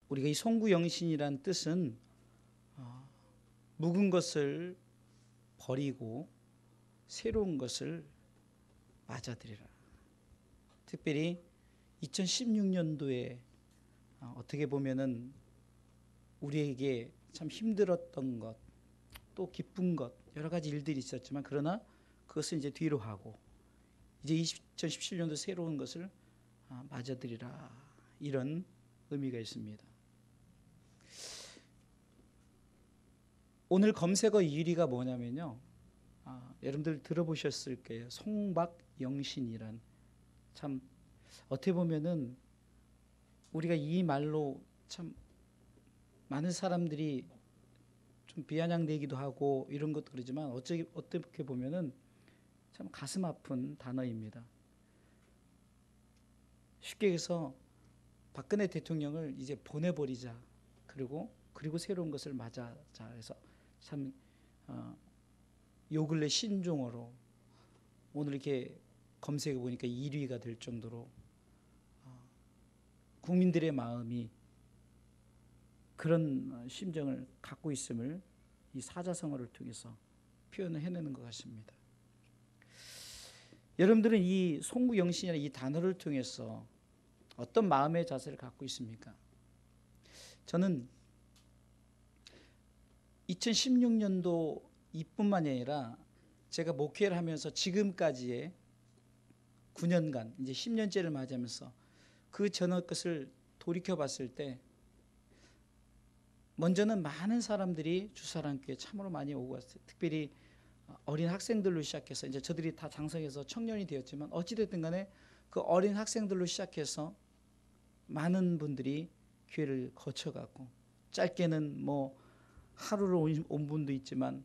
우리가 이 송구영신이란 뜻은 묵은 것을 버리고 새로운 것을 맞아들이라. 특별히 2016년도에 어떻게 보면은 우리에게 참 힘들었던 것, 또 기쁜 것, 여러 가지 일들이 있었지만, 그러나 그것을 이제 뒤로 하고 이제 2017년도 새로운 것을 맞아들이라, 이런 의미가 있습니다. 오늘 검색어 1위가 뭐냐면요, 여러분들 들어보셨을 거예요. 송박영신이란. 참 어떻게 보면은 우리가 이 말로 참 많은 사람들이 좀 비아냥대기도 하고 이런 것도 그러지만, 어떻게 보면은 참 가슴 아픈 단어입니다. 쉽게 해서 박근혜 대통령을 이제 보내버리자, 그리고 새로운 것을 맞아자 해서 참 요 근래 신종어로 오늘 이렇게 검색해 보니까 1위가 될 정도로 국민들의 마음이 그런 심정을 갖고 있음을 이 사자성어를 통해서 표현을 해내는 것 같습니다. 여러분들은 이 송구영신이라는 이 단어를 통해서 어떤 마음의 자세를 갖고 있습니까? 저는 2016년도 이뿐만이 아니라 제가 목회를 하면서 지금까지의 9년간 이제 10년째를 맞이하면서 그 전의 것을 돌이켜 봤을 때, 먼저는 많은 사람들이 주사랑교회 참으로 많이 오고 왔어요. 특별히 어린 학생들로 시작해서, 이제 저들이 다 장성해서 청년이 되었지만, 어찌됐든 간에 그 어린 학생들로 시작해서 많은 분들이 교회를 거쳐갔고, 짧게는 뭐 하루로 온 분도 있지만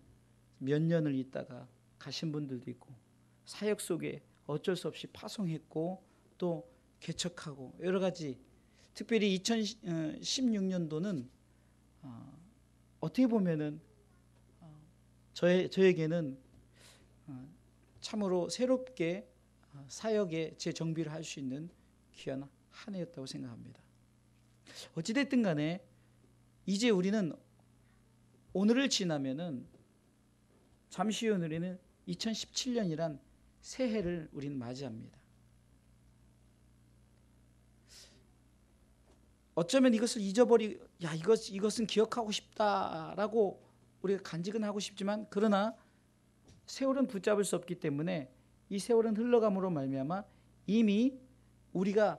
몇 년을 있다가 가신 분들도 있고, 사역 속에 어쩔 수 없이 파송했고 또 개척하고 여러 가지. 특별히 2016년도는 어떻게 보면은 저에게는 참으로 새롭게 사역의 재정비를 할 수 있는 귀한 한 해였다고 생각합니다. 어찌됐든 간에 이제 우리는 오늘을 지나면은 잠시 후 우리는 2017년이란 새해를 우리는 맞이합니다. 어쩌면 이것을 이것은 기억하고 싶다라고 우리가 간직은 하고 싶지만, 그러나 세월은 붙잡을 수 없기 때문에 이 세월은 흘러감으로 말미암아 이미 우리가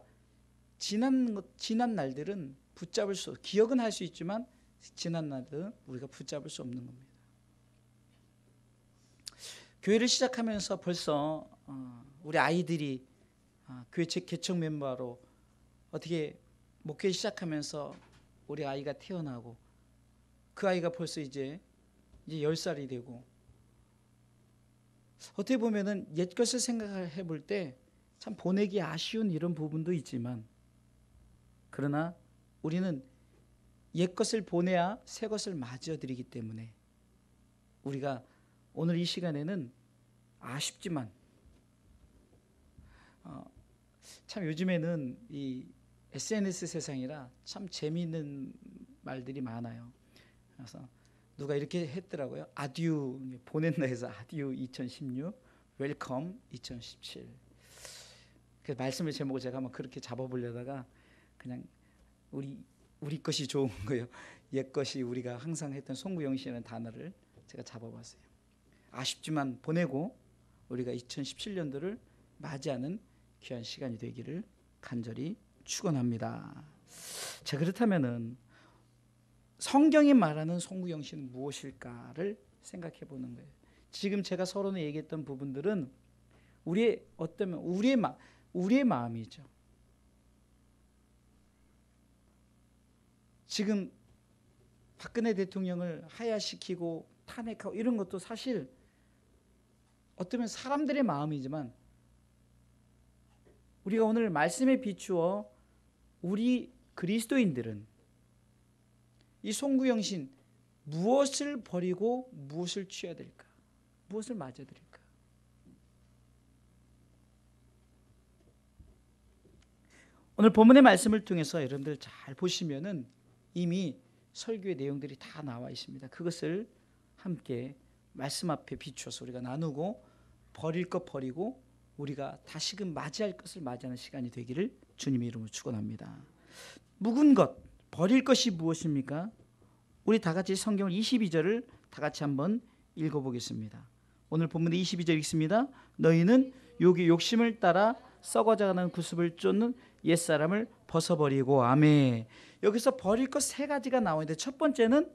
지난 날들은 기억은 할 수 있지만 지난 날들은 우리가 붙잡을 수 없는 겁니다. 교회를 시작하면서 벌써 우리 아이들이 교회 개척 멤버로 어떻게 목회 시작하면서 우리 아이가 태어나고, 그 아이가 벌써 이제 10살이 되고, 어떻게 보면은 옛 것을 생각해 볼 때 참 보내기 아쉬운 이런 부분도 있지만, 그러나 우리는 옛 것을 보내야 새 것을 맞이드리기 때문에 우리가 오늘 이 시간에는 아쉽지만 참 요즘에는 이 SNS 세상이라 참 재미있는 말들이 많아요. 그래서 누가 이렇게 했더라고요. 아듀 보낸다 해서 아듀 2016, 웰컴 2017. 그 말씀의 제목을 제가 한번 그렇게 잡아보려다가 그냥 우리 것이 좋은 거예요. 옛 것이 우리가 항상 했던 송구영신이라는 단어를 제가 잡아봤어요. 아쉽지만 보내고 우리가 2017년도를 맞이하는 귀한 시간이 되기를 간절히 축원합니다. 자, 그렇다면은 성경이 말하는 송구영신은 무엇일까를 생각해 보는 거예요. 지금 제가 서론에 얘기했던 부분들은 우리의 마음이죠. 지금 박근혜 대통령을 하야시키고 탄핵하고 이런 것도 사실 어쩌면 사람들의 마음이지만, 우리가 오늘 말씀에 비추어 우리 그리스도인들은 이 송구영신 무엇을 버리고 무엇을 취해야 될까? 무엇을 맞아야 될까? 오늘 본문의 말씀을 통해서 여러분들 잘 보시면은 이미 설교의 내용들이 다 나와 있습니다. 그것을 함께 말씀 앞에 비추어서 우리가 나누고 버릴 것 버리고 우리가 다시금 맞이할 것을 맞이하는 시간이 되기를 주님의 이름으로 축원합니다. 묵은 것, 버릴 것이 무엇입니까? 우리 다 같이 성경을 22절을 다 같이 한번 읽어보겠습니다. 오늘 본문의 22절 읽습니다. 너희는 육의 욕심을 따라 썩어져가는 구습을 쫓는 옛사람을 벗어버리고. 아멘. 여기서 버릴 것 세 가지가 나오는데 첫 번째는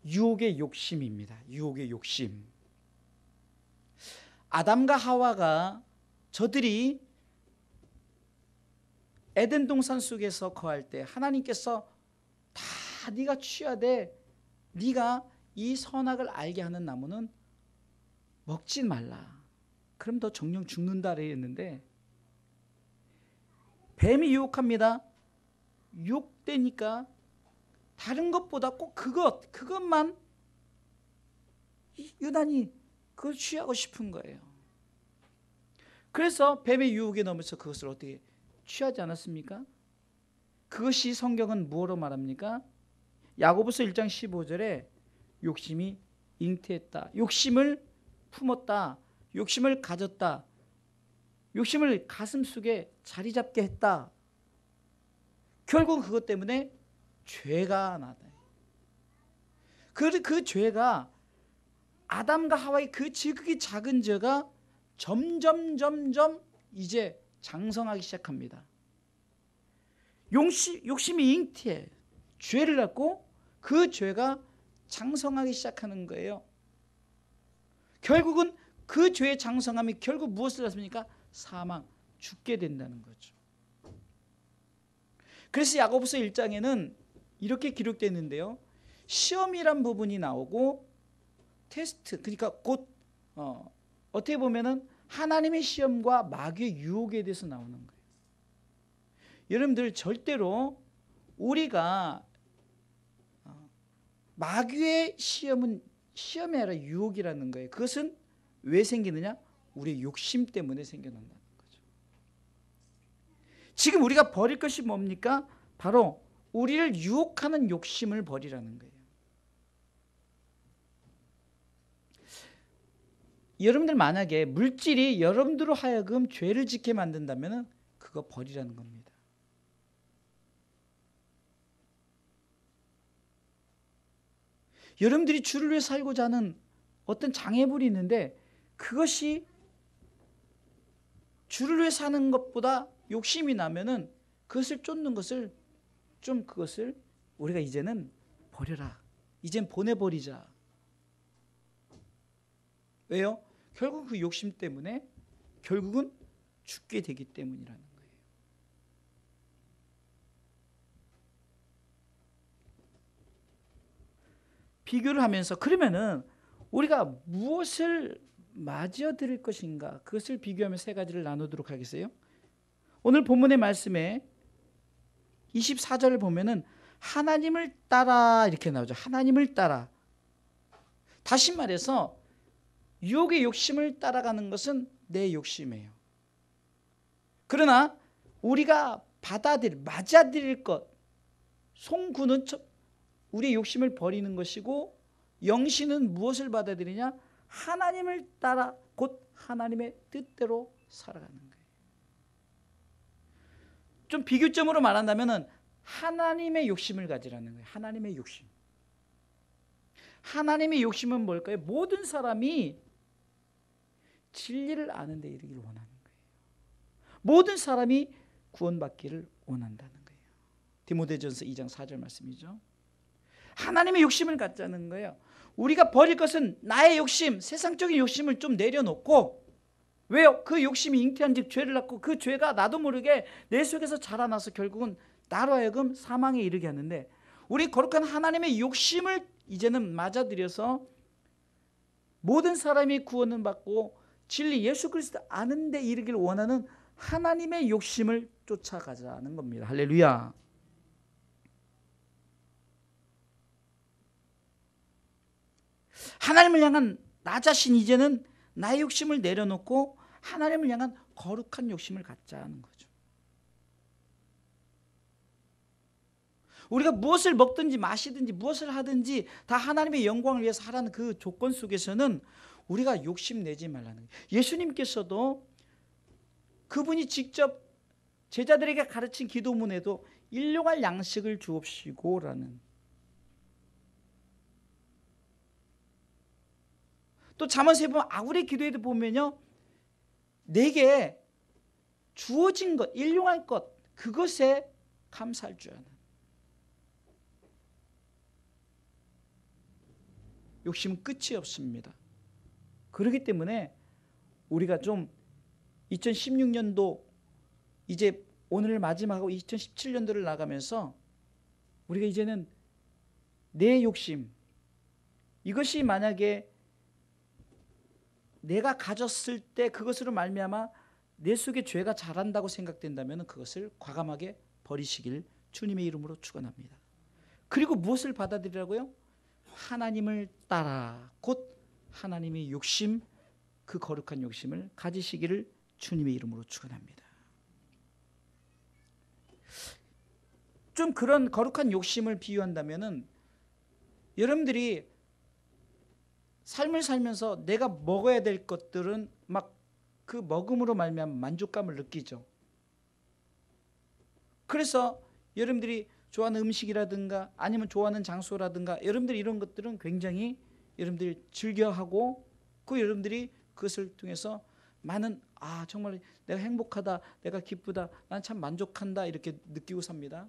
유혹의 욕심입니다. 유혹의 욕심. 아담과 하와가 저들이 에덴 동산 속에서 거할 때 하나님께서 다 네가 취하되 네가 이 선악을 알게 하는 나무는 먹지 말라. 그럼 너 정령 죽는다 그랬는데 뱀이 유혹합니다. 유혹되니까 다른 것보다 꼭 그것만 유난히 그걸 취하고 싶은 거예요. 그래서 뱀의 유혹에 넘어서 그것을 어떻게 취하지 않았습니까? 그것이 성경은 무엇으로 말합니까? 야고보서 1장 15절에 욕심이 잉태했다. 욕심을 품었다. 욕심을 가졌다. 욕심을 가슴속에 자리 잡게 했다. 결국 그것 때문에 죄가 나다. 그 죄가 아담과 하와의 그 지극히 작은 죄가 점점 이제 장성하기 시작합니다. 욕심이 잉태해 죄를 갖고 그 죄가 장성하기 시작하는 거예요. 결국은 그 죄의 장성함이 결국 무엇을 낳습니까? 사망, 죽게 된다는 거죠. 그래서 야고보서 1장에는 이렇게 기록되어 있는데요. 시험이란 부분이 나오고 테스트, 그러니까 곧 어떻게 보면은 하나님의 시험과 마귀의 유혹에 대해서 나오는 거예요. 여러분들 절대로 우리가 마귀의 시험은 시험이 아니라 유혹이라는 거예요. 그것은 왜 생기느냐? 우리의 욕심 때문에 생겨난다는 거죠. 지금 우리가 버릴 것이 뭡니까? 바로 우리를 유혹하는 욕심을 버리라는 거예요. 여러분들 만약에 물질이 여러분들로 하여금 죄를 짓게 만든다면 그거 버리라는 겁니다. 여러분들이 주를 위해 살고자 하는 어떤 장애물이 있는데 그것이 주를 위해 사는 것보다 욕심이 나면은 그것을 쫓는 것을 그것을 우리가 이제는 버려라. 이젠 보내버리자. 왜요? 결국 그 욕심 때문에 결국은 죽게 되기 때문이라는 거예요. 비교를 하면서 그러면은 우리가 무엇을 맞이어 드릴 것인가? 그것을 비교하며 세 가지를 나누도록 하겠어요. 오늘 본문의 말씀에 24절을 보면은 하나님을 따라 이렇게 나오죠. 하나님을 따라. 다시 말해서 유혹의 욕심을 따라가는 것은 내 욕심이에요. 그러나 우리가 맞아들일 것, 송구는 우리의 욕심을 버리는 것이고 영신은 무엇을 받아들이냐? 하나님을 따라 곧 하나님의 뜻대로 살아가는 거예요. 좀 비교점으로 말한다면 하나님의 욕심을 가지라는 거예요. 하나님의 욕심. 하나님의 욕심은 뭘까요? 모든 사람이 진리를 아는 데 이르기를 원하는 거예요. 모든 사람이 구원받기를 원한다는 거예요. 디모데전서 2장 4절 말씀이죠. 하나님의 욕심을 갖자는 거예요. 우리가 버릴 것은 나의 욕심, 세상적인 욕심을 좀 내려놓고, 왜요? 그 욕심이 잉태한 즉 죄를 낳고 그 죄가 나도 모르게 내 속에서 자라나서 결국은 나로 하여금 사망에 이르게 하는데, 우리 거룩한 하나님의 욕심을 이제는 맞아들여서 모든 사람이 구원을 받고 진리 예수 그리스도 아는 데 이르기를 원하는 하나님의 욕심을 쫓아가자는 겁니다. 할렐루야. 하나님을 향한 나 자신, 이제는 나의 욕심을 내려놓고 하나님을 향한 거룩한 욕심을 갖자는 거죠. 우리가 무엇을 먹든지 마시든지 무엇을 하든지 다 하나님의 영광을 위해서 하라는 그 조건 속에서는 우리가 욕심내지 말라는 거예요. 예수님께서도 그분이 직접 제자들에게 가르친 기도문에도 일용할 양식을 주옵시고라는, 또 잠언서에 보면 아굴의 기도에도 보면요, 내게 주어진 것, 일용할 것, 그것에 감사할 줄 아는, 욕심은 끝이 없습니다. 그렇기 때문에 우리가 좀 2016년도 이제 오늘 마지막하고 2017년도를 나가면서 우리가 이제는 내 욕심, 이것이 만약에 내가 가졌을 때 그것으로 말미암아 내 속에 죄가 자란다고 생각된다면 그것을 과감하게 버리시길 주님의 이름으로 축원합니다. 그리고 무엇을 받아들이라고요? 하나님을 따라, 곧 하나님의 욕심, 그 거룩한 욕심을 가지시기를 주님의 이름으로 축원합니다. 좀 그런 거룩한 욕심을 비유한다면은, 여러분들이 삶을 살면서 내가 먹어야 될 것들은 막 그 먹음으로 말미암아 만족감을 느끼죠. 그래서 여러분들이 좋아하는 음식이라든가 아니면 좋아하는 장소라든가 여러분들이 이런 것들은 굉장히 여러분들이 즐겨하고, 그 여러분들이 그것을 통해서 많은, 정말 내가 행복하다, 내가 기쁘다, 난 참 만족한다, 이렇게 느끼고 삽니다.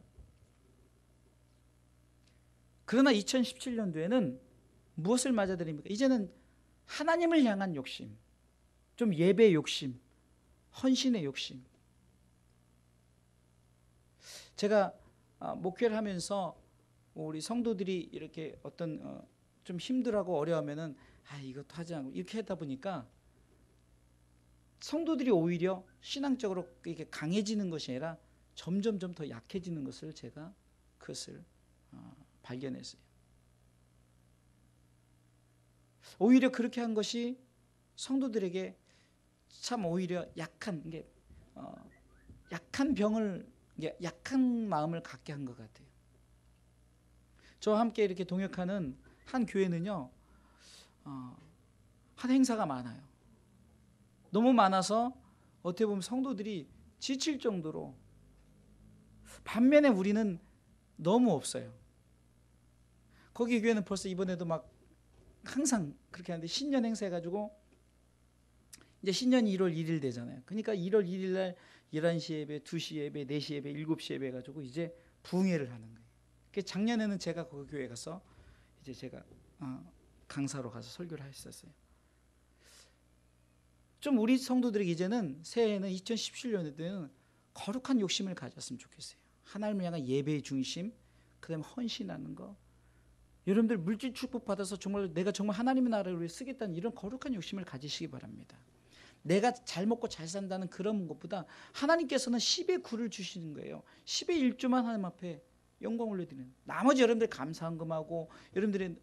그러나 2017년도에는 무엇을 맞아들입니까? 이제는 하나님을 향한 욕심, 좀 예배의 욕심, 헌신의 욕심. 제가 목회를 하면서 우리 성도들이 이렇게 어떤 좀 힘들어하고 어려우면은 이것도 하지 않고 이렇게 하다 보니까 성도들이 오히려 신앙적으로 이렇게 강해지는 것이 아니라 점점점 더 약해지는 것을 제가 그것을 발견했어요. 오히려 그렇게 한 것이 성도들에게 참 오히려 약한 병을, 약한 마음을 갖게 한 것 같아요. 저와 함께 이렇게 동역하는 한 교회는요, 한 행사가 많아요. 너무 많아서 어떻게 보면 성도들이 지칠 정도로, 반면에 우리는 너무 없어요. 거기 교회는 벌써 이번에도 막 항상 그렇게 하는데, 신년 행사 해가지고 이제 신년이 1월 1일 되잖아요. 그러니까 1월 1일 날 11시 예배, 2시 예배, 4시 예배, 7시 예배 해가지고 이제 부흥회를 하는 거예요. 그래서 작년에는 제가 그 교회 가서 이제 제가 강사로 가서 설교를 했었어요. 좀 우리 성도들에게 이제는 새해에는 2017년에는 거룩한 욕심을 가졌으면 좋겠어요. 하나님을 향한 예배의 중심, 그 다음에 헌신하는 거. 여러분들 물질 축복 받아서 정말 내가 정말 하나님의 나라를 위해 쓰겠다는 이런 거룩한 욕심을 가지시기 바랍니다. 내가 잘 먹고 잘 산다는 그런 것보다 하나님께서는 10의 9를 주시는 거예요. 10의 1조만 하나님 앞에 영광 올려드리는, 나머지 여러분들 감사 헌금하고 여러분들이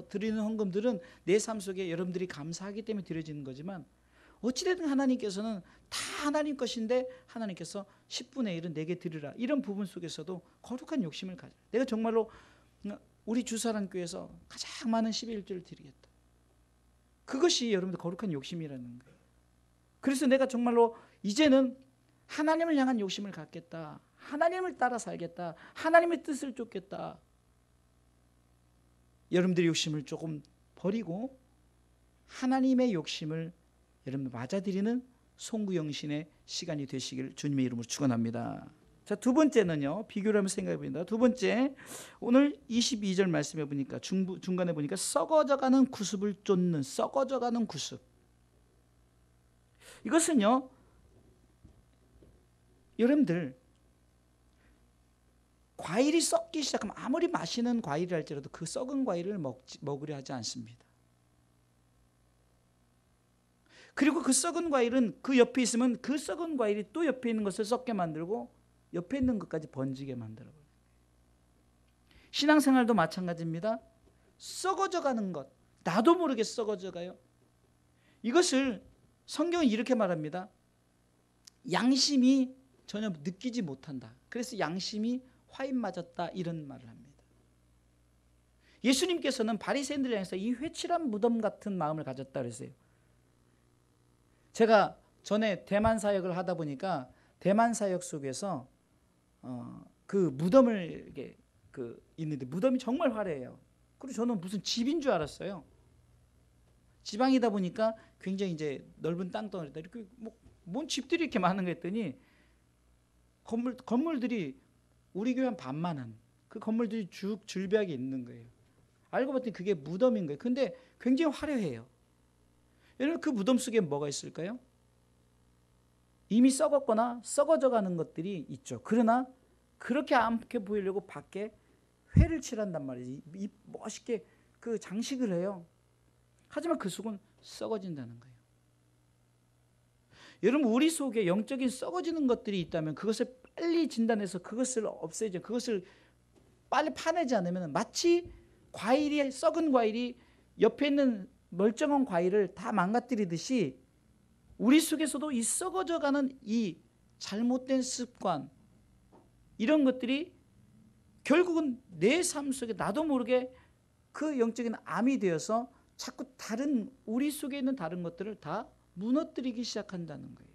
드리는 헌금들은 내 삶 속에 여러분들이 감사하기 때문에 드려지는 거지만, 어찌됐든 하나님께서는 다 하나님 것인데 하나님께서 10분의 1은 내게 드리라, 이런 부분 속에서도 거룩한 욕심을 가져. 내가 정말로 우리 주사랑교회에서 가장 많은 10의 1조를 드리겠다. 그것이 여러분들 거룩한 욕심이라는 거예요. 그래서 내가 정말로 이제는 하나님을 향한 욕심을 갖겠다, 하나님을 따라 살겠다, 하나님의 뜻을 쫓겠다. 여러분들의 욕심을 조금 버리고 하나님의 욕심을 여러분 맞아들이는 송구영신의 시간이 되시길 주님의 이름으로 축원합니다. 자, 두 번째는요, 비교를 하면서 생각해 봅니다. 두 번째, 오늘 22절 말씀해 보니까 중간에 보니까 썩어져가는 구습을 쫓는, 썩어져가는 구습. 이것은요, 여러분들 과일이 썩기 시작하면 아무리 맛있는 과일을 할지라도 그 썩은 과일을 먹으려 하지 않습니다. 그리고 그 썩은 과일은 그 옆에 있으면 그 썩은 과일이 또 옆에 있는 것을 썩게 만들고 옆에 있는 것까지 번지게 만들어버려요. 신앙생활도 마찬가지입니다. 썩어져 가는 것, 나도 모르게 썩어져 가요. 이것을 성경은 이렇게 말합니다. 양심이 전혀 느끼지 못한다. 그래서 양심이 화인 맞았다 이런 말을 합니다. 예수님께서는 바리새인들을 향해서 이 회칠한 무덤 같은 마음을 가졌다 그랬어요. 제가 전에 대만 사역을 하다 보니까 대만 사역 속에서 그 무덤을 이게 있는데 무덤이 정말 화려해요. 그리고 저는 무슨 집인 줄 알았어요. 지방이다 보니까 굉장히 이제 넓은 땅덩어리다. 이렇게 뭔 집들이 이렇게 많은 거 했더니 건물들이 우리 교회 한 반만한 그 건물들이 쭉 줄비하게 있는 거예요. 알고 봤더니 그게 무덤인 거예요. 근데 굉장히 화려해요. 여러분 그 무덤 속에 뭐가 있을까요? 이미 썩었거나 썩어져 가는 것들이 있죠. 그러나 그렇게 않게 보이려고 밖에 회를 칠한단 말이지. 멋있게 그 장식을 해요. 하지만 그 속은 썩어진다는 거예요. 여러분 우리 속에 영적인 썩어지는 것들이 있다면 그것을 빨리 진단해서 그것을 없애죠. 그것을 빨리 파내지 않으면 마치 썩은 과일이 옆에 있는 멀쩡한 과일을 다 망가뜨리듯이 우리 속에서도 이 썩어져가는 이 잘못된 습관 이런 것들이 결국은 내 삶 속에 나도 모르게 그 영적인 암이 되어서 자꾸 우리 속에 있는 다른 것들을 다 무너뜨리기 시작한다는 거예요.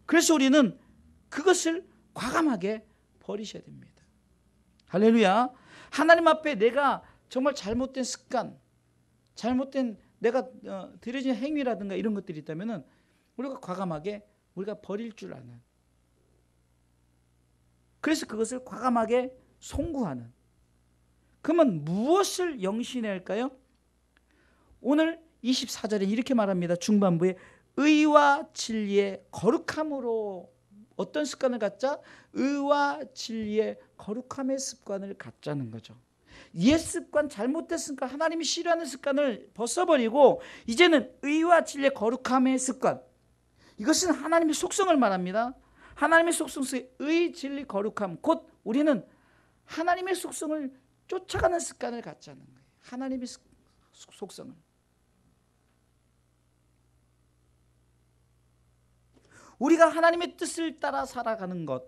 그래서 우리는 그것을 과감하게 버리셔야 됩니다. 할렐루야. 하나님 앞에 내가 정말 잘못된 습관, 잘못된 내가 들여진 행위라든가 이런 것들이 있다면 우리가 과감하게 우리가 버릴 줄 아는, 그래서 그것을 과감하게 송구하는. 그러면 무엇을 영신해야 할까요? 오늘 24절에 이렇게 말합니다. 중반부에 의와 진리의 거룩함으로 어떤 습관을 갖자? 의와 진리의 거룩함의 습관을 갖자는 거죠. 옛 습관, 잘못된 습관, 하나님이 싫어하는 습관을 벗어버리고 이제는 의와 진리의 거룩함의 습관. 이것은 하나님의 속성을 말합니다. 하나님의 속성 속에 의, 진리, 거룩함, 곧 우리는 하나님의 속성을 쫓아가는 습관을 갖자는 거예요. 하나님의 속성을. 우리가 하나님의 뜻을 따라 살아가는 것,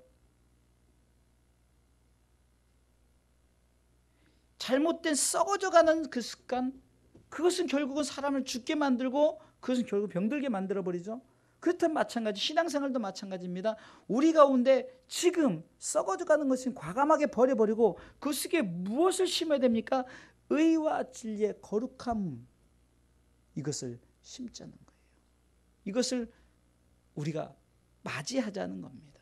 잘못된 썩어져가는 그 습관, 그것은 결국은 사람을 죽게 만들고 그것은 결국 병들게 만들어버리죠. 그렇다면 마찬가지, 신앙생활도 마찬가지입니다. 우리 가운데 지금 썩어져가는 것은 과감하게 버려버리고 그 속에 무엇을 심어야 됩니까? 의와 진리의 거룩함, 이것을 심자는 거예요. 이것을 우리가 맞이하자는 겁니다.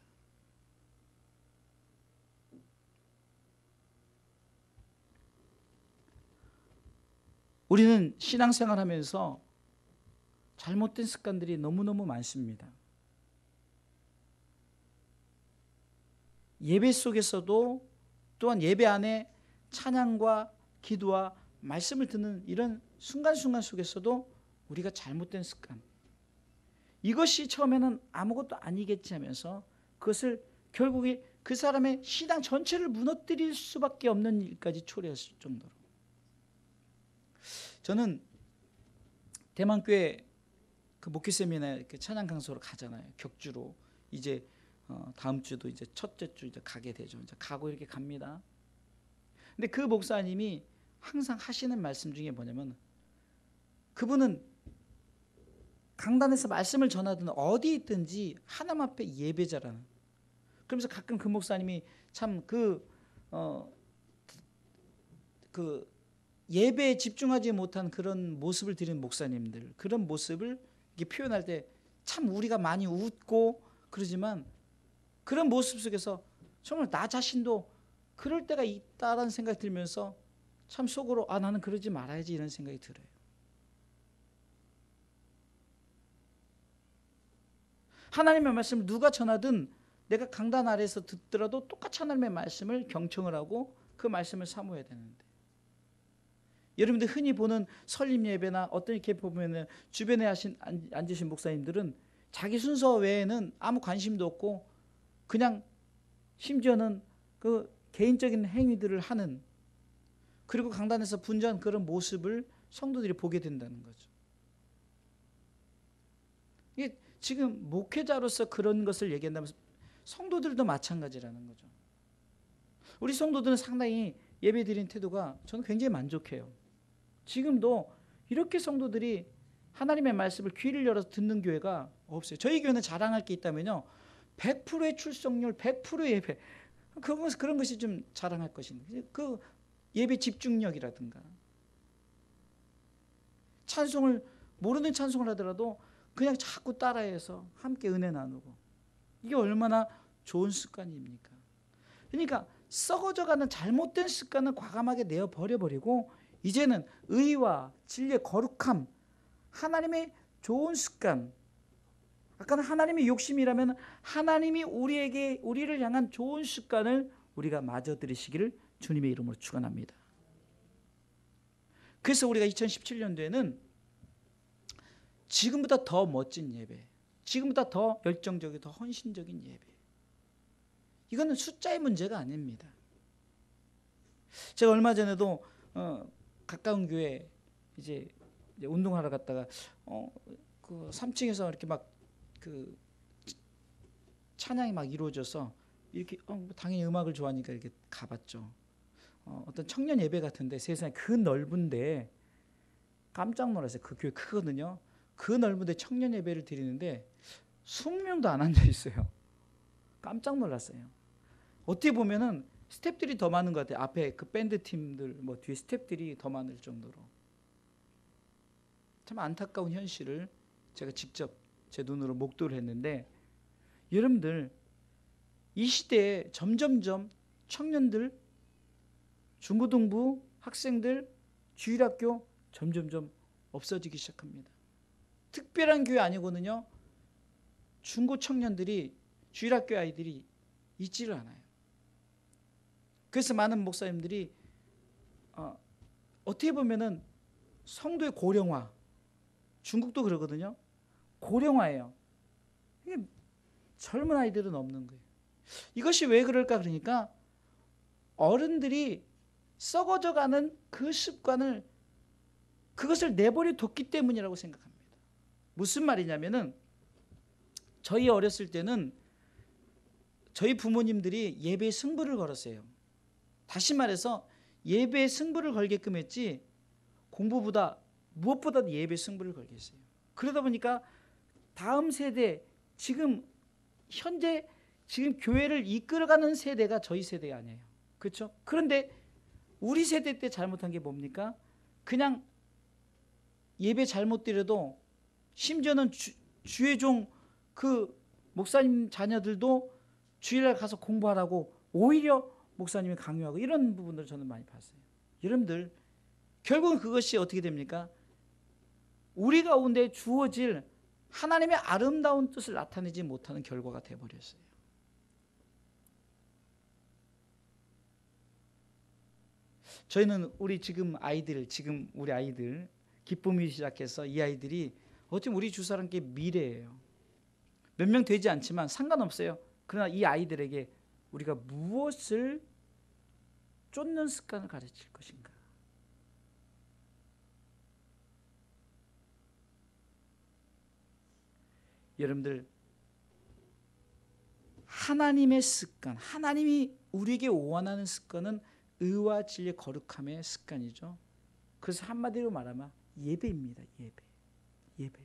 우리는 신앙생활하면서 잘못된 습관들이 너무너무 많습니다. 예배 속에서도 또한 예배 안에 찬양과 기도와 말씀을 듣는 이런 순간순간 속에서도 우리가 잘못된 습관, 이것이 처음에는 아무것도 아니겠지 하면서 그것을 결국에 그 사람의 신앙 전체를 무너뜨릴 수밖에 없는 일까지 초래했을 정도로. 저는 대만교회 그 목회 세미나 찬양 강사로 가잖아요. 격주로 이제 다음 주도 이제 첫째 주 이제 가게 되죠. 이제 가고 이렇게 갑니다. 근데 그 목사님이 항상 하시는 말씀 중에 뭐냐면, 그분은 강단에서 말씀을 전하든 어디 있든지 하나님 앞에 예배자라는. 그러면서 가끔 그 목사님이 참 예배에 집중하지 못한 그런 모습을 드리는 목사님들, 그런 모습을 표현할 때 참 우리가 많이 웃고 그러지만 그런 모습 속에서 정말 나 자신도 그럴 때가 있다라는 생각이 들면서 참 속으로 나는 그러지 말아야지 이런 생각이 들어요. 하나님의 말씀을 누가 전하든 내가 강단 아래에서 듣더라도 똑같이 하나님의 말씀을 경청을 하고 그 말씀을 사모해야 되는데, 여러분들 흔히 보는 설립 예배나 어떤 이렇게 보면 주변에 앉으신 목사님들은 자기 순서 외에는 아무 관심도 없고 그냥 심지어는 그 개인적인 행위들을 하는, 그리고 강단에서 분주한 그런 모습을 성도들이 보게 된다는 거죠. 이게 지금 목회자로서 그런 것을 얘기한다면 성도들도 마찬가지라는 거죠. 우리 성도들은 상당히 예배 드리는 태도가 저는 굉장히 만족해요. 지금도 이렇게 성도들이 하나님의 말씀을 귀를 열어서 듣는 교회가 없어요. 저희 교회는 자랑할 게 있다면요, 100%의 출석률, 100%의 예배, 그런 것이 좀 자랑할 것인데, 그 예배 집중력이라든가, 찬송을 모르는 찬송을 하더라도 그냥 자꾸 따라해서 함께 은혜 나누고, 이게 얼마나 좋은 습관입니까? 그러니까 썩어져가는 잘못된 습관은 과감하게 내어버려버리고 이제는 의와 진리의 거룩함, 하나님의 좋은 습관, 아까는 하나님의 욕심이라면 하나님이 우리를 향한 좋은 습관을 우리가 맞아들이시기를 주님의 이름으로 축원합니다. 그래서 우리가 2017년도에는 지금보다 더 멋진 예배, 지금보다 더 열정적이고 더 헌신적인 예배, 이거는 숫자의 문제가 아닙니다. 제가 얼마 전에도 가까운 교회 이제 운동하러 갔다가 그 3층에서 이렇게 막 그 찬양이 막 이루어져서 이렇게 당연히 음악을 좋아하니까 이렇게 가봤죠. 어떤 청년 예배 같은데 세상에 그 넓은데 깜짝 놀랐어요. 그 교회 크거든요. 그 넓은데 청년 예배를 드리는데 20명도 안 앉아 있어요. 깜짝 놀랐어요. 어떻게 보면은 스태프들이 더 많은 것 같아요. 앞에 그 밴드 팀들 뭐 뒤에 스태프들이 더 많을 정도로. 참 안타까운 현실을 제가 직접 제 눈으로 목도를 했는데, 여러분들 이 시대에 점점점 청년들, 중고등부 학생들, 주일학교 점점점 없어지기 시작합니다. 특별한 교회 아니거든요. 중고 청년들이, 주일학교 아이들이 있지를 않아요. 그래서 많은 목사님들이 어떻게 보면은 성도의 고령화, 중국도 그러거든요. 고령화예요. 이게 젊은 아이들은 없는 거예요. 이것이 왜 그럴까? 그러니까 어른들이 썩어져가는 그 습관을, 그것을 내버려 뒀기 때문이라고 생각합니다. 무슨 말이냐면은, 저희 어렸을 때는 저희 부모님들이 예배에 승부를 걸었어요. 다시 말해서 예배에 승부를 걸게끔 했지 공부보다 무엇보다도 예배에 승부를 걸게 했어요. 그러다 보니까 다음 세대, 지금 현재 지금 교회를 이끌어가는 세대가 저희 세대가 아니에요. 그렇죠? 그런데 우리 세대 때 잘못한 게 뭡니까? 그냥 예배 잘못 드려도, 심지어는 주의 종 그 목사님 자녀들도 주일날 가서 공부하라고 오히려 목사님이 강요하고, 이런 부분들을 저는 많이 봤어요. 여러분들 결국은 그것이 어떻게 됩니까? 우리 가운데 주어질 하나님의 아름다운 뜻을 나타내지 못하는 결과가 되어버렸어요. 저희는 지금 우리 아이들 기쁨이 시작해서 이 아이들이 어쩌면 우리 주사람께 미래예요. 몇 명 되지 않지만 상관없어요. 그러나 이 아이들에게 우리가 무엇을 쫓는 습관을 가르칠 것인가? 여러분들, 하나님의 습관, 하나님이 우리에게 원하는 습관은 의와 진리의 거룩함의 습관이죠. 그래서 한마디로 말하면 예배입니다. 예배.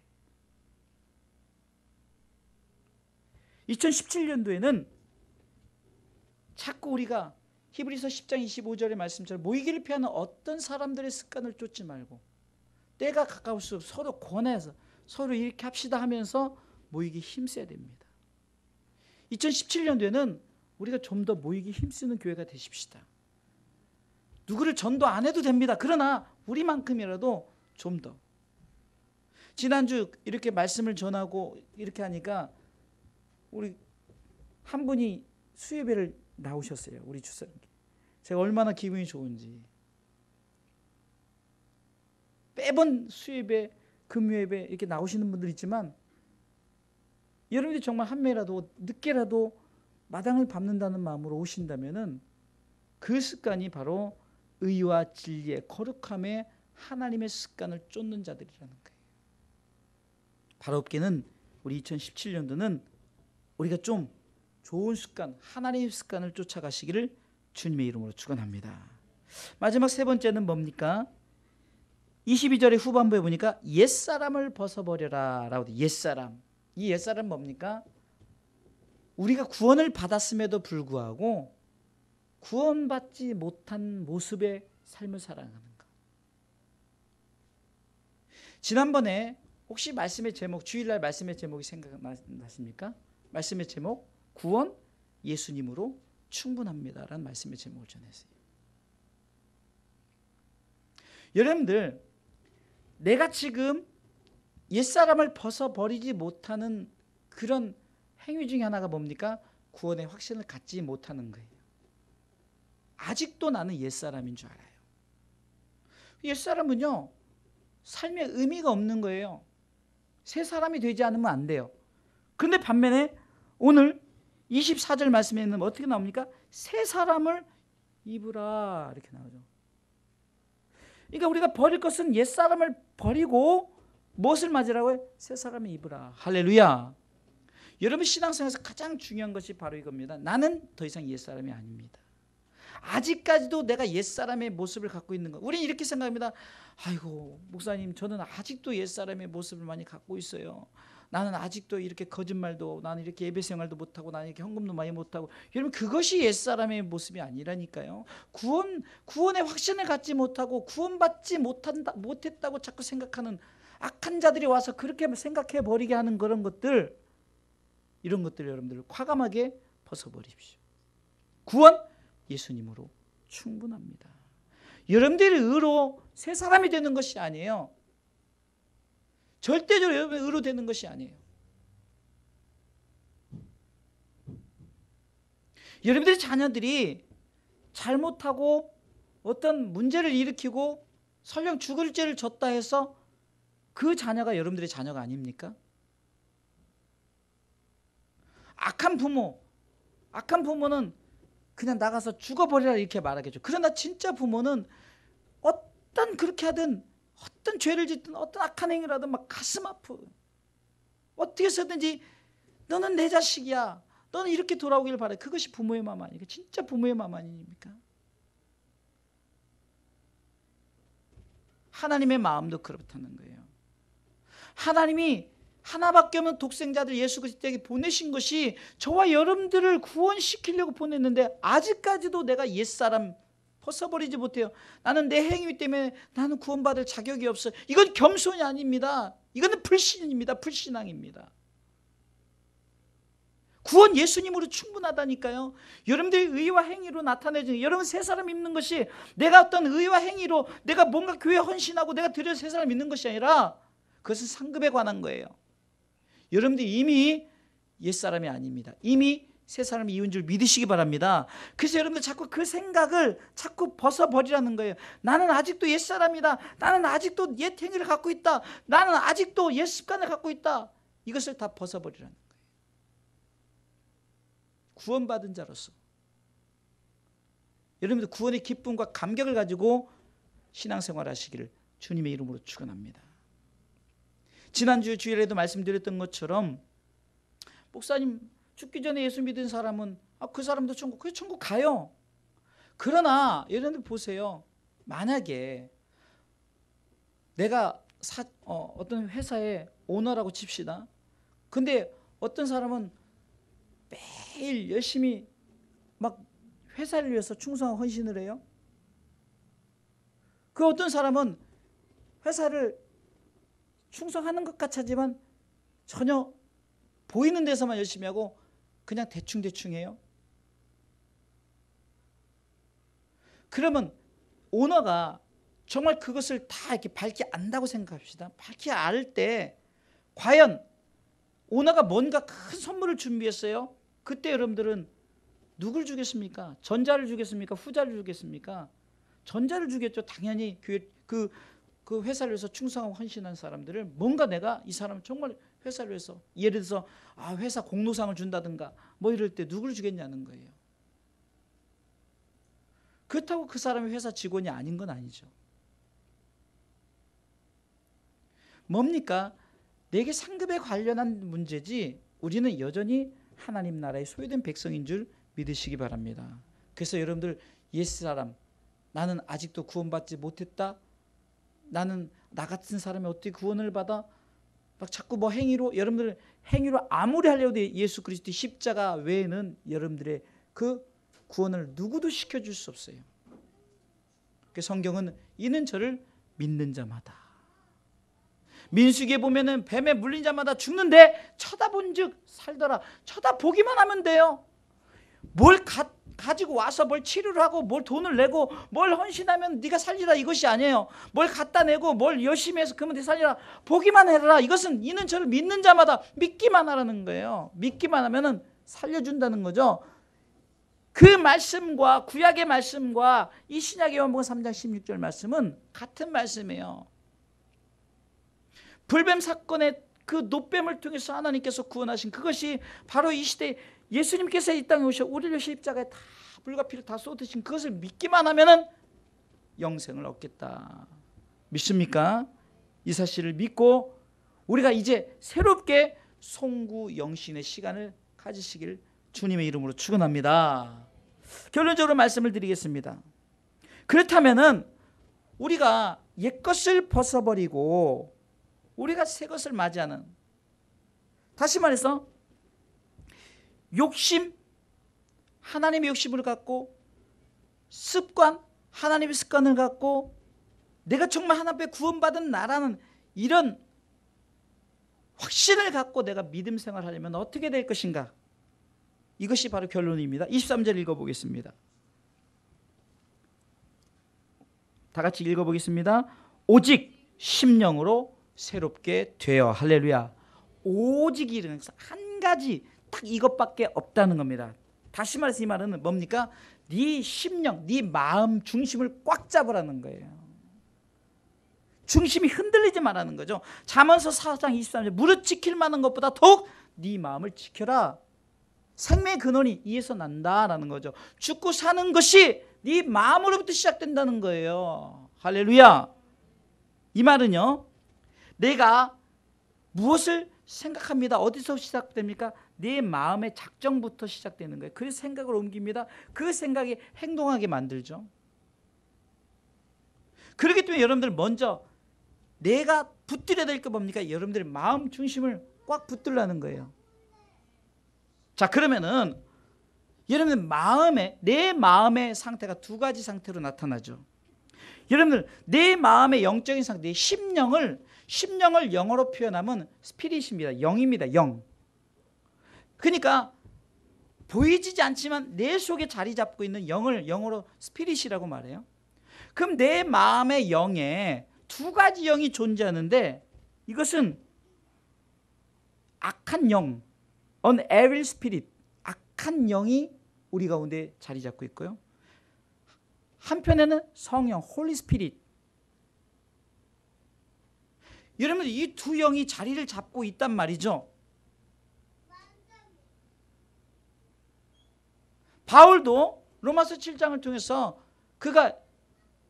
2017년도에는 자꾸 우리가 히브리서 10장 25절의 말씀처럼 모이기를 피하는 어떤 사람들의 습관을 쫓지 말고, 때가 가까울수록 서로 권해서 서로 이렇게 합시다 하면서 모이기 힘써야 됩니다. 2017년도에는 우리가 좀 더 모이기 힘쓰는 교회가 되십시다. 누구를 전도 안 해도 됩니다. 그러나 우리만큼이라도 좀 더. 지난주 이렇게 말씀을 전하고 이렇게 하니까 우리 한 분이 수예배를 나오셨어요. 우리 주사님께. 제가 얼마나 기분이 좋은지. 매번 수예배, 금요예배 이렇게 나오시는 분들 있지만, 여러분들이 정말 한 매라도 늦게라도 마당을 밟는다는 마음으로 오신다면은 그 습관이 바로 의와 진리의 거룩함의 하나님의 습관을 쫓는 자들이라는 거예요. 바로 없기는 우리 2017년도는 우리가 좀 좋은 습관, 하나님의 습관을 쫓아가시기를 주님의 이름으로 축원합니다. 마지막 세 번째는 뭡니까? 22절의 후반부에 보니까 옛사람을 벗어버려라 라고 돼. 옛사람. 이 옛사람 뭡니까? 우리가 구원을 받았음에도 불구하고 구원받지 못한 모습의 삶을 살아가는 것. 지난번에 혹시 말씀의 제목, 주일날 말씀의 제목이 생각나십니까? 말씀의 제목, 구원 예수님으로 충분합니다라는 말씀의 제목을 전했어요. 여러분들, 내가 지금 옛사람을 벗어버리지 못하는 그런 행위 중에 하나가 뭡니까? 구원의 확신을 갖지 못하는 거예요. 아직도 나는 옛사람인 줄 알아요. 옛사람은요, 삶에 의미가 없는 거예요. 새 사람이 되지 않으면 안 돼요. 그런데 반면에 오늘 24절 말씀에는 어떻게 나옵니까? 새 사람을 입으라 이렇게 나오죠. 그러니까 우리가 버릴 것은 옛사람을 버리고 무엇을 맞으라고요? 새 사람을 입으라. 할렐루야. 여러분 신앙생활에서 가장 중요한 것이 바로 이겁니다. 나는 더 이상 옛사람이 아닙니다. 아직까지도 내가 옛사람의 모습을 갖고 있는 것. 우리는 이렇게 생각합니다. 아이고 목사님, 저는 아직도 옛사람의 모습을 많이 갖고 있어요. 나는 아직도 이렇게 거짓말도, 나는 이렇게 예배 생활도 못하고, 나는 이렇게 헌금도 많이 못하고. 여러분 그것이 옛사람의 모습이 아니라니까요. 구원의 확신을 갖지 못하고 구원받지 못했다고 자꾸 생각하는 악한 자들이 와서 그렇게 생각해 버리게 하는 그런 것들, 이런 것들 여러분들 과감하게 벗어버리십시오. 구원 예수님으로 충분합니다. 여러분들이 의로 새 사람이 되는 것이 아니에요. 절대적으로 여러분이 의로 되는 것이 아니에요. 여러분들의 자녀들이 잘못하고 어떤 문제를 일으키고 설령 죽을 죄를 졌다 해서 그 자녀가 여러분들의 자녀가 아닙니까? 악한 부모는 그냥 나가서 죽어버리라 이렇게 말하겠죠. 그러나 진짜 부모는 어떤 그렇게 하든 어떤 죄를 짓든 어떤 악한 행위를 하든 막 가슴 아프. 어떻게 해서든지 너는 내 자식이야. 너는 이렇게 돌아오길 바래. 그것이 부모의 마음 아닙니까? 진짜 부모의 마음 아닙니까? 하나님의 마음도 그렇다는 거예요. 하나님이 하나밖에 없는 독생자들 예수 그리스도에게 보내신 것이 저와 여러분들을 구원시키려고 보냈는데 아직까지도 내가 옛사람 벗어버리지 못해요. 나는 내 행위 때문에 나는 구원받을 자격이 없어. 이건 겸손이 아닙니다. 이거는 불신입니다. 불신앙입니다. 구원 예수님으로 충분하다니까요. 여러분들의 의와 행위로 나타내지는, 여러분 새 사람 입는 것이 내가 어떤 의와 행위로 내가 뭔가 교회에 헌신하고 내가 드려서 새 사람 입는 것이 아니라 그것은 상급에 관한 거예요. 여러분들이 이미 옛사람이 아닙니다. 이미 새 사람이 이은 줄 믿으시기 바랍니다. 그래서 여러분들 자꾸 그 생각을 자꾸 벗어버리라는 거예요. 나는 아직도 옛사람이다. 나는 아직도 옛 행위를 갖고 있다. 나는 아직도 옛 습관을 갖고 있다. 이것을 다 벗어버리라는 거예요. 구원받은 자로서 여러분들 구원의 기쁨과 감격을 가지고 신앙생활 하시기를 주님의 이름으로 축원합니다. 지난주 주일에도 말씀드렸던 것처럼 목사님 죽기 전에 예수 믿은 사람은 그 사람도 천국 가요. 그러나 여러분들 보세요. 만약에 내가 어떤 회사의 오너라고 칩시다. 근데 어떤 사람은 매일 열심히 막 회사를 위해서 충성하고 헌신을 해요. 그 어떤 사람은 회사를 충성하는 것 같이 하지만 전혀 보이는 데서만 열심히 하고 그냥 대충 해요. 그러면 오너가 정말 그것을 다 이렇게 밝히 안다고 생각합시다. 밝히 알 때 과연 오너가 뭔가 큰 선물을 준비했어요. 그때 여러분들은 누굴 주겠습니까? 전자를 주겠습니까? 후자를 주겠습니까? 전자를 주겠죠. 당연히 그 회사를 위해서 충성하고 헌신한 사람들을 뭔가 내가 이 사람 정말 회사를 위해서, 예를 들어서 회사 공로상을 준다든가 뭐 이럴 때 누굴 주겠냐는 거예요. 그렇다고 그 사람이 회사 직원이 아닌 건 아니죠. 뭡니까? 내게 상급에 관련한 문제지 우리는 여전히 하나님 나라의 소유된 백성인 줄 믿으시기 바랍니다. 그래서 여러분들 옛사람, 나는 아직도 구원받지 못했다, 나는 나 같은 사람이 어떻게 구원을 받아, 막 자꾸 뭐 행위로, 여러분들 행위로 아무리 하려도 예수 그리스도의 십자가 외에는 여러분들의 그 구원을 누구도 시켜줄 수 없어요. 그 성경은 이는 저를 믿는 자마다, 민수기에 보면은 뱀에 물린 자마다 죽는데 쳐다본즉 살더라. 쳐다보기만 하면 돼요. 뭘 가지고 와서 뭘 치료를 하고 뭘 돈을 내고 뭘 헌신하면 네가 살리라, 이것이 아니에요. 뭘 갖다 내고 뭘 열심히 해서 그러면 네 살리라. 보기만 해라. 이것은 이는 저를 믿는 자마다, 믿기만 하라는 거예요. 믿기만 하면은 살려준다는 거죠. 그 말씀과 구약의 말씀과 이 신약의 요한복음 3장 16절 말씀은 같은 말씀이에요. 불뱀 사건의 그 노뱀을 통해서 하나님께서 구원하신 그것이 바로 이 시대에 예수님께서 이 땅에 오셔 우리를 십자가에 다 불과 피를 다 쏟으신 그것을 믿기만 하면은 영생을 얻겠다. 믿습니까? 이 사실을 믿고 우리가 이제 새롭게 송구 영신의 시간을 가지시길 주님의 이름으로 축원합니다. 결론적으로 말씀을 드리겠습니다. 그렇다면은 우리가 옛것을 벗어버리고 우리가 새 것을 맞이하는, 다시 말해서 욕심, 하나님의 욕심을 갖고, 습관, 하나님의 습관을 갖고, 내가 정말 하나님 앞에 구원받은 나라는 이런 확신을 갖고 내가 믿음 생활을 하려면 어떻게 될 것인가? 이것이 바로 결론입니다. 23절 읽어보겠습니다. 다 같이 읽어보겠습니다. 오직 심령으로 새롭게 되어. 할렐루야. 오직이라는 한 가지 딱 이것밖에 없다는 겁니다. 다시 말해서 이 말은 뭡니까? 네 심령, 네 마음 중심을 꽉 잡으라는 거예요. 중심이 흔들리지 말라는 거죠. 잠언서 4장 23절 무릇 지킬 만한 것보다 더욱 네 마음을 지켜라. 생명의 근원이 이에서 난다라는 거죠. 죽고 사는 것이 네 마음으로부터 시작된다는 거예요. 할렐루야. 이 말은요, 내가 무엇을 생각합니다. 어디서 시작됩니까? 내 마음의 작정부터 시작되는 거예요. 그 생각을 옮깁니다. 그 생각이 행동하게 만들죠. 그렇기 때문에 여러분들 먼저 내가 붙들어야 될 게 뭡니까? 여러분들의 마음 중심을 꽉 붙들라는 거예요. 자, 그러면은 여러분들 내 마음의 상태가 두 가지 상태로 나타나죠. 여러분들 내 마음의 영적인 상태, 심령을 영어로 표현하면 스피릿입니다. 영입니다. 영. 그러니까 보이지 않지만 내 속에 자리 잡고 있는 영을 영어로 스피릿이라고 말해요. 그럼 내 마음의 영에 두 가지 영이 존재하는데 이것은 악한 영, an evil spirit, 악한 영이 우리 가운데 자리 잡고 있고요. 한편에는 성령, 홀리 스피릿. 여러분 이 두 영이 자리를 잡고 있단 말이죠. 바울도 로마서 7장을 통해서 그가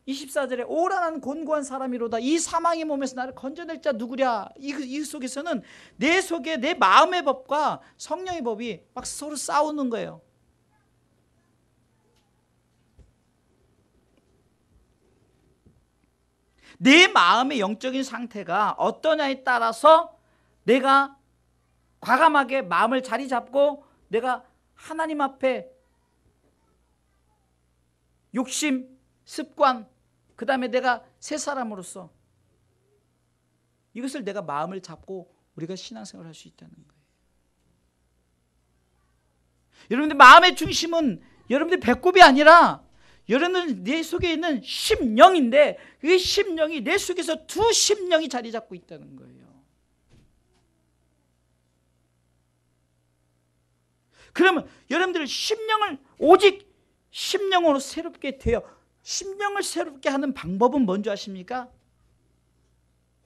24절에 오라는 곤고한 사람이로다 이 사망의 몸에서 나를 건져낼 자 누구랴. 이 속에서는 내 속에 내 마음의 법과 성령의 법이 막 서로 싸우는 거예요. 내 마음의 영적인 상태가 어떠냐에 따라서 내가 과감하게 마음을 자리 잡고 내가 하나님 앞에 욕심, 습관, 그 다음에 내가 새 사람으로서 이것을 내가 마음을 잡고 우리가 신앙생활을 할 수 있다는 거예요. 여러분들 마음의 중심은 여러분들 배꼽이 아니라 여러분들 내 속에 있는 심령인데 그 심령이 내 속에서 두 심령이 자리 잡고 있다는 거예요. 그러면 여러분들 심령을 오직 심령으로 새롭게 되어, 심령을 새롭게 하는 방법은 뭔지 아십니까?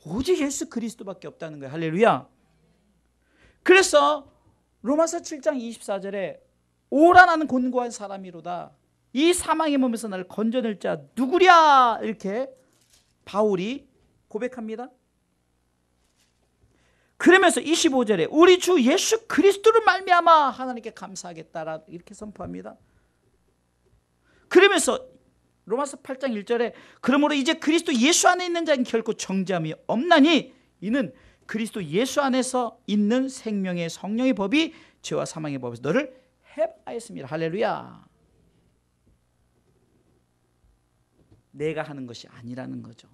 오직 예수 그리스도밖에 없다는 거예요. 할렐루야. 그래서 로마서 7장 24절에 오라 나는 곤고한 사람이로다 이 사망의 몸에서 나를 건져낼 자 누구랴 이렇게 바울이 고백합니다. 그러면서 25절에 우리 주 예수 그리스도를 말미암아 하나님께 감사하겠다라 이렇게 선포합니다. 그러면서 로마서 8장 1절에 그러므로 이제 그리스도 예수 안에 있는 자는 결코 정죄함이 없나니 이는 그리스도 예수 안에서 있는 생명의 성령의 법이 죄와 사망의 법에서 너를 해방하였습니다. 할렐루야. 내가 하는 것이 아니라는 거죠.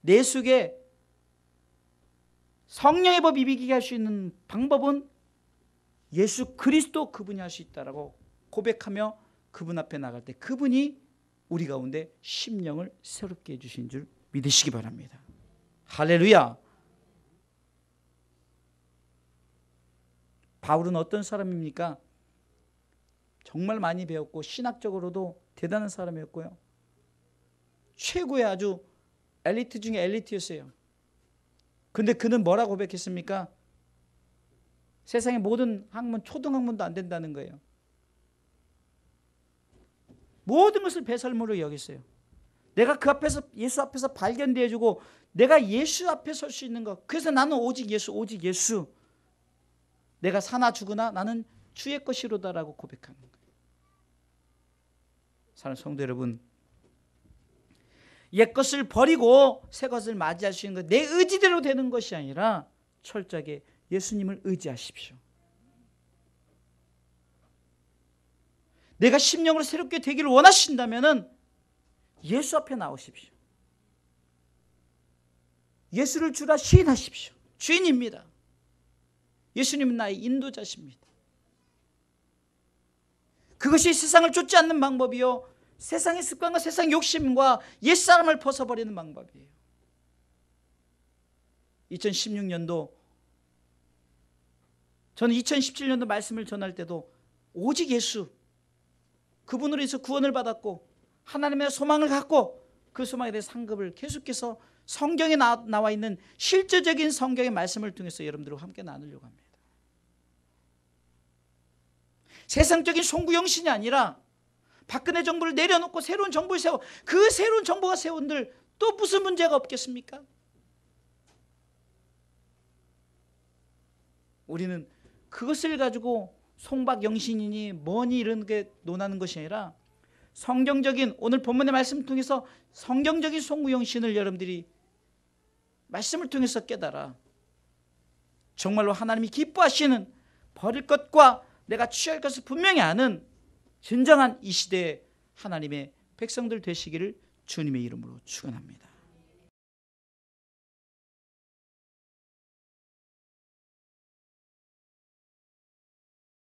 내 속에 성령의 법 이기게 할 수 있는 방법은 예수 그리스도 그분이 할 수 있다라고 고백하며 그분 앞에 나갈 때 그분이 우리 가운데 심령을 새롭게 해주신 줄 믿으시기 바랍니다. 할렐루야. 바울은 어떤 사람입니까? 정말 많이 배웠고 신학적으로도 대단한 사람이었고요. 최고의 아주 엘리트 중에 엘리트였어요. 근데 그는 뭐라고 고백했습니까? 세상의 모든 학문, 초등학문도 안 된다는 거예요. 모든 것을 배설물로 여겼어요. 내가 그 앞에서 예수 앞에서 발견되어주고 내가 예수 앞에 설 수 있는 것. 그래서 나는 오직 예수, 오직 예수. 내가 사나 죽으나 나는 주의 것이로다라고 고백하는 거예요. 사랑하는 성도 여러분, 옛 것을 버리고 새 것을 맞이할 수 있는 것, 내 의지대로 되는 것이 아니라 철저하게 예수님을 의지하십시오. 내가 심령으로 새롭게 되기를 원하신다면 예수 앞에 나오십시오. 예수를 주라 시인하십시오. 주인입니다. 예수님은 나의 인도자십니다. 그것이 세상을 쫓지 않는 방법이요, 세상의 습관과 세상 욕심과 옛사람을 벗어버리는 방법이에요. 2016년도 저는 2017년도 말씀을 전할 때도 오직 예수, 그분으로 인해서 구원을 받았고 하나님의 소망을 갖고 그 소망에 대해 상급을 계속해서 성경에 나와 있는 실제적인 성경의 말씀을 통해서 여러분들과 함께 나누려고 합니다. 세상적인 송구영신이 아니라 박근혜 정부를 내려놓고 새로운 정부를 세워, 그 새로운 정부가 세운들 또 무슨 문제가 없겠습니까? 우리는 그것을 가지고 송박영신이니 뭐니 이런 게 논하는 것이 아니라 성경적인, 오늘 본문의 말씀을 통해서 성경적인 송구영신을 여러분들이 말씀을 통해서 깨달아 정말로 하나님이 기뻐하시는 버릴 것과 내가 취할 것을 분명히 아는 진정한 이 시대의 하나님의 백성들 되시기를 주님의 이름으로 축원합니다.